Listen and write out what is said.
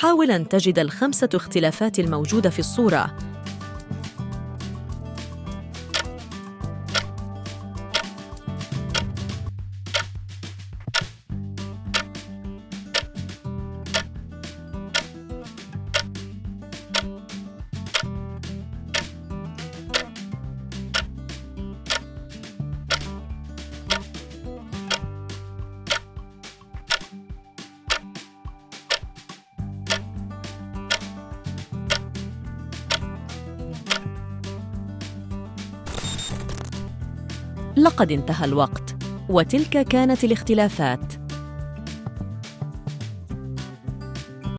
حاول أن تجد ال5 اختلافات الموجودة في الصورة. لقد انتهى الوقت، وتلك كانت الاختلافات.